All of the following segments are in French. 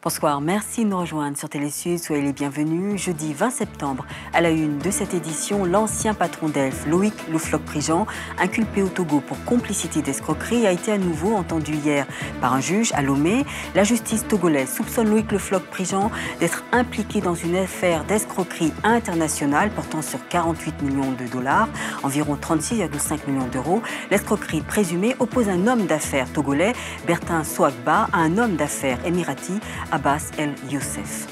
Bonsoir, merci de nous rejoindre sur Télésud. Soyez les bienvenus. Jeudi 20 septembre, à la une de cette édition, l'ancien patron d'Elf, Loïc Le Floch-Prigent, inculpé au Togo pour complicité d'escroquerie, a été à nouveau entendu hier par un juge à Lomé. La justice togolaise soupçonne Loïc Le Floch-Prigent d'être impliqué dans une affaire d'escroquerie internationale portant sur 48 millions de dollars, environ 36,5 millions d'euros. L'escroquerie présumée oppose un homme d'affaires togolais, Bertin Soagba, à un homme d'affaires émirati, Abbas El Youssef.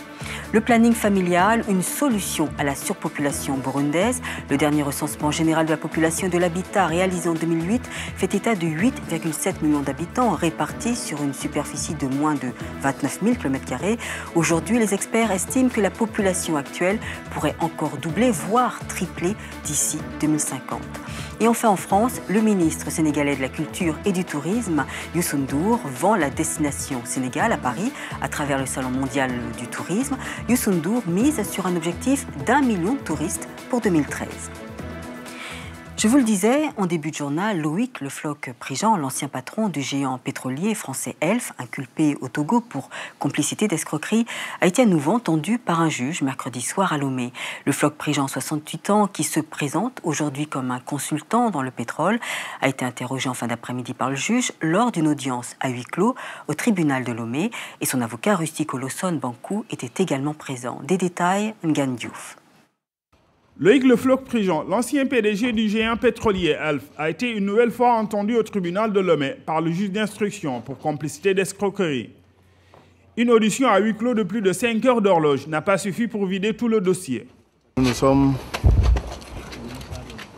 Le planning familial, une solution à la surpopulation burundaise. Le dernier recensement général de la population et de l'habitat réalisé en 2008 fait état de 8,7 millions d'habitants répartis sur une superficie de moins de 29 000 km². Aujourd'hui, les experts estiment que la population actuelle pourrait encore doubler, voire tripler d'ici 2050. Et enfin en France, le ministre sénégalais de la Culture et du Tourisme, Youssou N'Dour, vend la destination Sénégal à Paris à travers le Salon mondial du tourisme. Youssou N'Dour mise sur un objectif d'1 million de touristes pour 2013. Je vous le disais en début de journal, Loïc Le Floch-Prigent, l'ancien patron du géant pétrolier français Elf, inculpé au Togo pour complicité d'escroquerie, a été à nouveau entendu par un juge mercredi soir à Lomé. Le Floch-Prigent, 68 ans, qui se présente aujourd'hui comme un consultant dans le pétrole, a été interrogé en fin d'après-midi par le juge lors d'une audience à huis clos au tribunal de Lomé, et son avocat Rustico Lawson Bankou était également présent. Des détails, Ngan Diouf. Loïc Le Floch-Prigent, l'ancien PDG du géant pétrolier Elf, a été une nouvelle fois entendu au tribunal de Lomé par le juge d'instruction pour complicité d'escroquerie. Une audition à huis clos de plus de 5 heures d'horloge n'a pas suffi pour vider tout le dossier. Nous nous sommes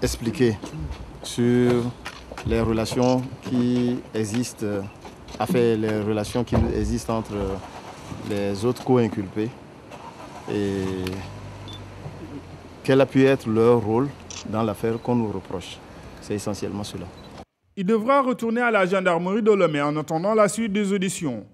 expliqués sur les relations qui existent, les relations qui existent entre les autres co-inculpés et quel a pu être leur rôle dans l'affaire qu'on nous reproche. C'est essentiellement cela. Il devra retourner à la gendarmerie de Lomé en attendant la suite des auditions.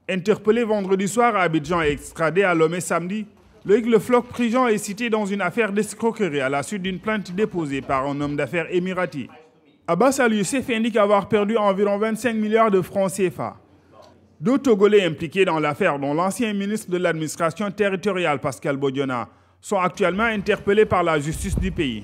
Interpellé vendredi soir à Abidjan et extradé à Lomé samedi, Loïc Le Floch-Prigent est cité dans une affaire d'escroquerie à la suite d'une plainte déposée par un homme d'affaires émirati. Abbas El Youssef indique avoir perdu environ 25 milliards de francs CFA. Deux Togolais impliqués dans l'affaire, dont l'ancien ministre de l'administration territoriale Pascal Bodiona, sont actuellement interpellés par la justice du pays.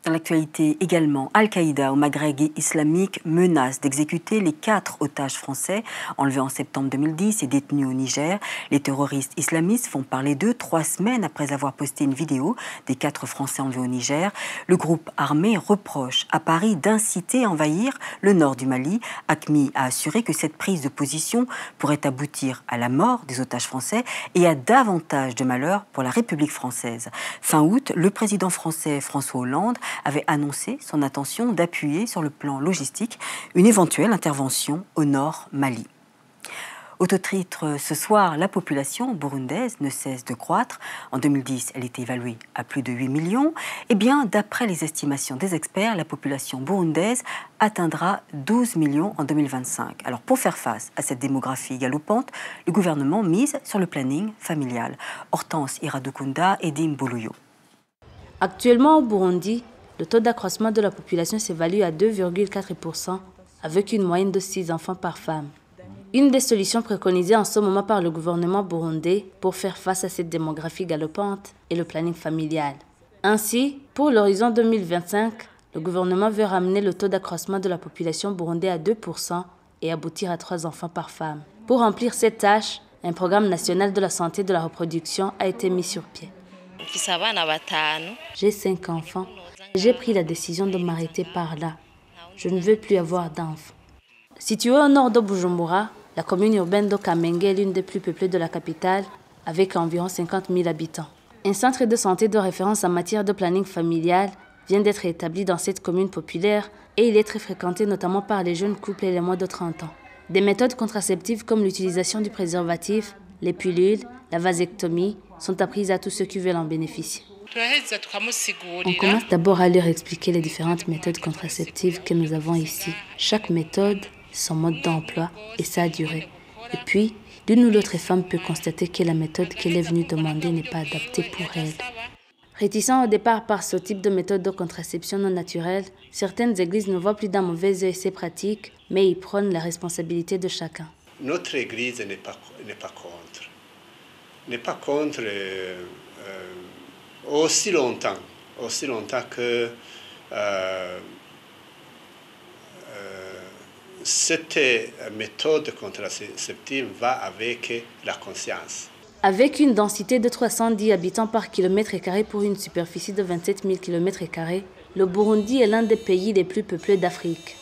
Dans l'actualité également, Al-Qaïda au Maghreb islamique menace d'exécuter les 4 otages français enlevés en septembre 2010 et détenus au Niger. Les terroristes islamistes font parler d'eux 3 semaines après avoir posté une vidéo des 4 Français enlevés au Niger. Le groupe armé reproche à Paris d'inciter à envahir le nord du Mali. AQMI a assuré que cette prise de position pourrait aboutir à la mort des otages français et à davantage de malheur pour la République française. Fin août, le président français François Hollande avait annoncé son intention d'appuyer sur le plan logistique une éventuelle intervention au nord Mali. Au titre ce soir, la population burundaise ne cesse de croître. En 2010, elle était évaluée à plus de 8 millions. Eh bien, d'après les estimations des experts, la population burundaise atteindra 12 millions en 2025. Alors, pour faire face à cette démographie galopante, le gouvernement mise sur le planning familial. Hortense Iradukunda et Dim Boulouyo. Actuellement, au Burundi, le taux d'accroissement de la population s'évalue à 2,4%, avec une moyenne de 6 enfants par femme. Une des solutions préconisées en ce moment par le gouvernement burundais pour faire face à cette démographie galopante est le planning familial. Ainsi, pour l'horizon 2025, le gouvernement veut ramener le taux d'accroissement de la population burundaise à 2% et aboutir à 3 enfants par femme. Pour remplir cette tâche, un programme national de la santé et de la reproduction a été mis sur pied. J'ai 5 enfants. J'ai pris la décision de m'arrêter par là. Je ne veux plus avoir d'enfants. Située au nord de Bujumbura, la commune urbaine de Kamenge est l'une des plus peuplées de la capitale, avec environ 50 000 habitants. Un centre de santé de référence en matière de planning familial vient d'être établi dans cette commune populaire et il est très fréquenté notamment par les jeunes couples et les moins de 30 ans. Des méthodes contraceptives comme l'utilisation du préservatif, les pilules, la vasectomie sont apprises à tous ceux qui veulent en bénéficier. On commence d'abord à leur expliquer les différentes méthodes contraceptives que nous avons ici. Chaque méthode, son mode d'emploi et sa durée. Et puis, l'une ou l'autre femme peut constater que la méthode qu'elle est venue demander n'est pas adaptée pour elle. Réticents au départ par ce type de méthode de contraception non naturelle, certaines églises ne voient plus d'un mauvais œil ces pratiques, mais y prônent la responsabilité de chacun. notre Église n'est pas contre. N'est pas contre aussi longtemps que cette méthode contraceptive va avec la conscience. Avec une densité de 310 habitants par kilomètre carré pour une superficie de 27 000 km², le Burundi est l'un des pays les plus peuplés d'Afrique.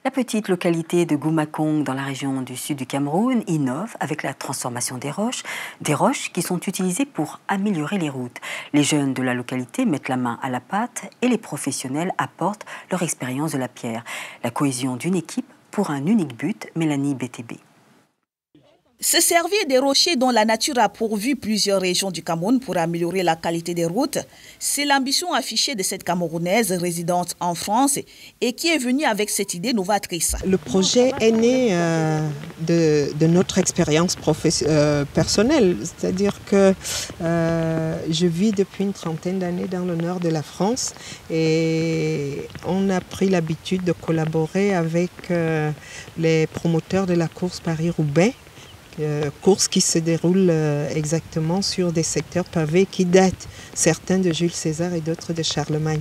La petite localité de Goumakong, dans la région du sud du Cameroun, innove avec la transformation des roches qui sont utilisées pour améliorer les routes. Les jeunes de la localité mettent la main à la pâte et les professionnels apportent leur expérience de la pierre. La cohésion d'une équipe pour un unique but, Mélanie BTB. Se servir des rochers dont la nature a pourvu plusieurs régions du Cameroun pour améliorer la qualité des routes, c'est l'ambition affichée de cette Camerounaise résidente en France et qui est venue avec cette idée novatrice. Le projet est né de notre expérience personnelle, c'est-à-dire que je vis depuis une trentaine d'années dans le nord de la France et on a pris l'habitude de collaborer avec les promoteurs de la course Paris-Roubaix. Course qui se déroule exactement sur des secteurs pavés qui datent, certains de Jules César et d'autres de Charlemagne.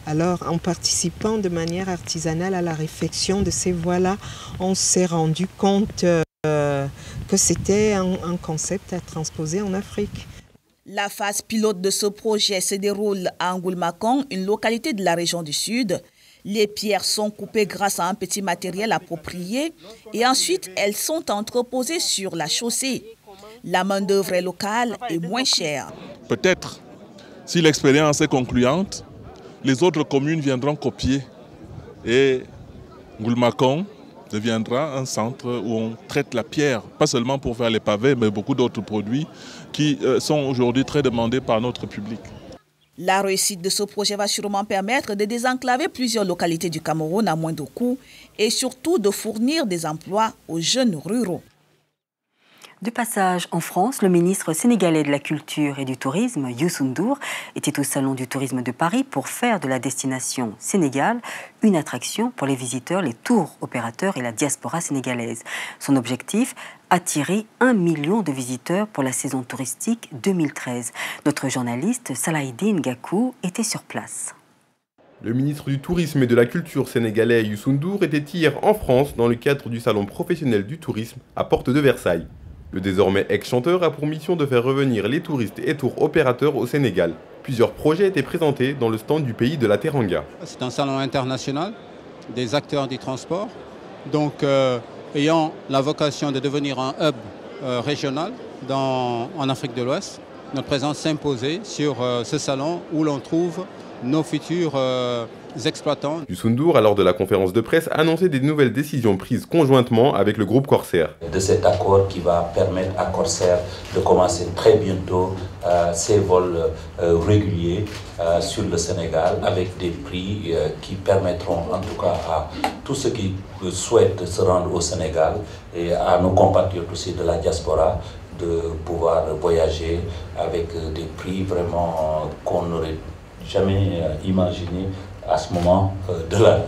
Alors, en participant de manière artisanale à la réfection de ces voies-là, on s'est rendu compte que c'était un concept à transposer en Afrique. La phase pilote de ce projet se déroule à Goumakong, une localité de la région du Sud. Les pierres sont coupées grâce à un petit matériel approprié et ensuite elles sont entreposées sur la chaussée. La main-d'œuvre est locale et moins chère. Peut-être, si l'expérience est concluante, les autres communes viendront copier et Goumakong deviendra un centre où on traite la pierre, pas seulement pour faire les pavés, mais beaucoup d'autres produits qui sont aujourd'hui très demandés par notre public. La réussite de ce projet va sûrement permettre de désenclaver plusieurs localités du Cameroun à moindre coût et surtout de fournir des emplois aux jeunes ruraux. De passage en France, le ministre sénégalais de la Culture et du Tourisme, Youssou N'Dour, était au Salon du Tourisme de Paris pour faire de la destination Sénégal une attraction pour les visiteurs, les tours opérateurs et la diaspora sénégalaise. Son objectif, attirer 1 million de visiteurs pour la saison touristique 2013. Notre journaliste Salahidine Gakou était sur place. Le ministre du Tourisme et de la Culture sénégalais Youssou N'Dour était hier en France dans le cadre du Salon professionnel du tourisme à Porte de Versailles. Le désormais ex-chanteur a pour mission de faire revenir les touristes et tours opérateurs au Sénégal. Plusieurs projets étaient présentés dans le stand du pays de la Teranga. C'est un salon international des acteurs du transport, donc ayant la vocation de devenir un hub régional en Afrique de l'Ouest. Notre présence s'imposait sur ce salon où l'on trouve nos futurs exploitants. Youssou N'Dour, lors de la conférence de presse, a annoncé des nouvelles décisions prises conjointement avec le groupe Corsair. De cet accord qui va permettre à Corsair de commencer très bientôt ses vols réguliers sur le Sénégal avec des prix qui permettront en tout cas à tous ceux qui souhaitent se rendre au Sénégal et à nos compatriotes aussi de la diaspora de pouvoir voyager avec des prix vraiment qu'on n'aurait jamais imaginé à ce moment de l'année.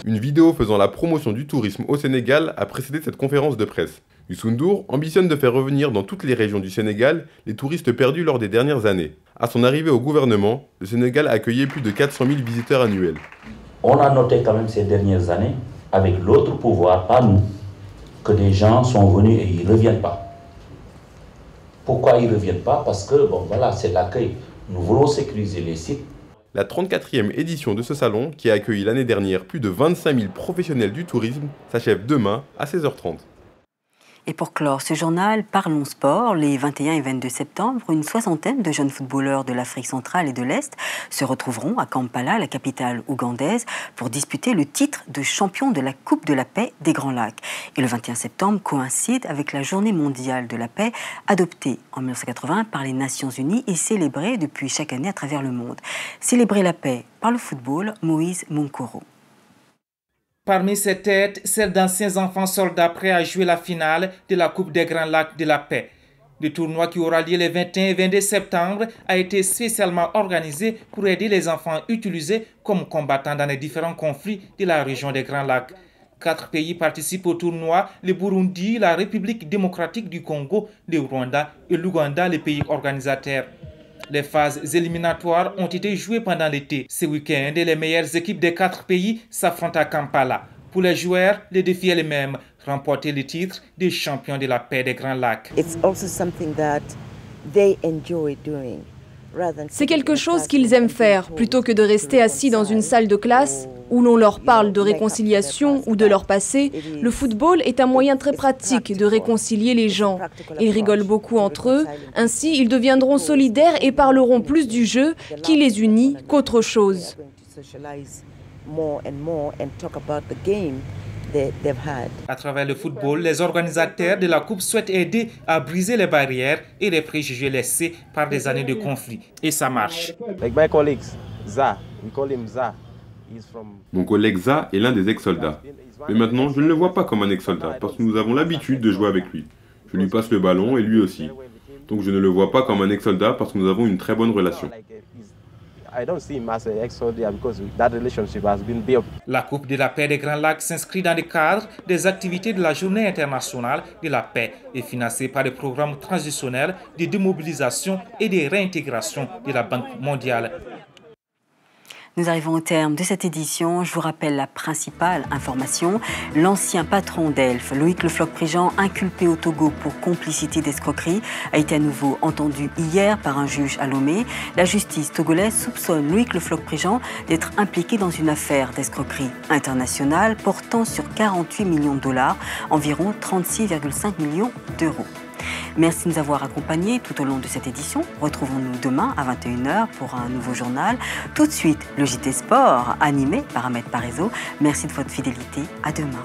Une vidéo faisant la promotion du tourisme au Sénégal a précédé cette conférence de presse. Youssou N'Dour ambitionne de faire revenir dans toutes les régions du Sénégal les touristes perdus lors des dernières années. À son arrivée au gouvernement, le Sénégal a accueilli plus de 400 000 visiteurs annuels. On a noté quand même ces dernières années, avec l'autre pouvoir, pas nous, que des gens sont venus et ils ne reviennent pas. Pourquoi ils ne reviennent pas? Parce que, bon voilà, c'est l'accueil. Nous voulons sécuriser les sites. La 34e édition de ce salon, qui a accueilli l'année dernière plus de 25 000 professionnels du tourisme, s'achève demain à 16h30. Et pour clore ce journal, parlons sport. Les 21 et 22 septembre, une soixantaine de jeunes footballeurs de l'Afrique centrale et de l'Est se retrouveront à Kampala, la capitale ougandaise, pour disputer le titre de champion de la Coupe de la paix des Grands Lacs. Et le 21 septembre coïncide avec la Journée mondiale de la paix, adoptée en 1980 par les Nations Unies et célébrée depuis chaque année à travers le monde. Célébrer la paix par le football, Moïse Munkoro. Parmi ces têtes, celle d'anciens enfants soldats prêts à jouer la finale de la Coupe des Grands Lacs de la Paix. Le tournoi qui aura lieu les 21 et 22 septembre a été spécialement organisé pour aider les enfants utilisés comme combattants dans les différents conflits de la région des Grands Lacs. 4 pays participent au tournoi, le Burundi, la République démocratique du Congo, le Rwanda et l'Ouganda, les pays organisateurs. Les phases éliminatoires ont été jouées pendant l'été. Ce week-end, les meilleures équipes des 4 pays s'affrontent à Kampala. Pour les joueurs, le défi est le même, remporter le titre des champions de la paix des Grands Lacs. C'est quelque chose qu'ils aiment faire, plutôt que de rester assis dans une salle de classe où l'on leur parle de réconciliation ou de leur passé. Le football est un moyen très pratique de réconcilier les gens. Ils rigolent beaucoup entre eux, ainsi ils deviendront solidaires et parleront plus du jeu qui les unit qu'autre chose. À travers le football, les organisateurs de la Coupe souhaitent aider à briser les barrières et les préjugés laissés par des années de conflits. Et ça marche. Mon collègue Za est l'un des ex-soldats. Mais maintenant, je ne le vois pas comme un ex-soldat parce que nous avons l'habitude de jouer avec lui. Je lui passe le ballon et lui aussi. Donc je ne le vois pas comme un ex-soldat parce que nous avons une très bonne relation. La Coupe de la paix des Grands Lacs s'inscrit dans le cadre des activités de la Journée internationale de la paix et financée par le programme transitionnel de démobilisation et de réintégration de la Banque mondiale. Nous arrivons au terme de cette édition. Je vous rappelle la principale information. L'ancien patron d'Elf, Loïc Le Floch-Prigent, inculpé au Togo pour complicité d'escroquerie, a été à nouveau entendu hier par un juge à Lomé. La justice togolaise soupçonne Loïc Le Floch-Prigent d'être impliqué dans une affaire d'escroquerie internationale portant sur 48 millions de dollars, environ 36,5 millions d'euros. Merci de nous avoir accompagnés tout au long de cette édition. Retrouvons-nous demain à 21h pour un nouveau journal. Tout de suite, le JT Sport, animé par Ahmed Parizeau. Merci de votre fidélité. À demain.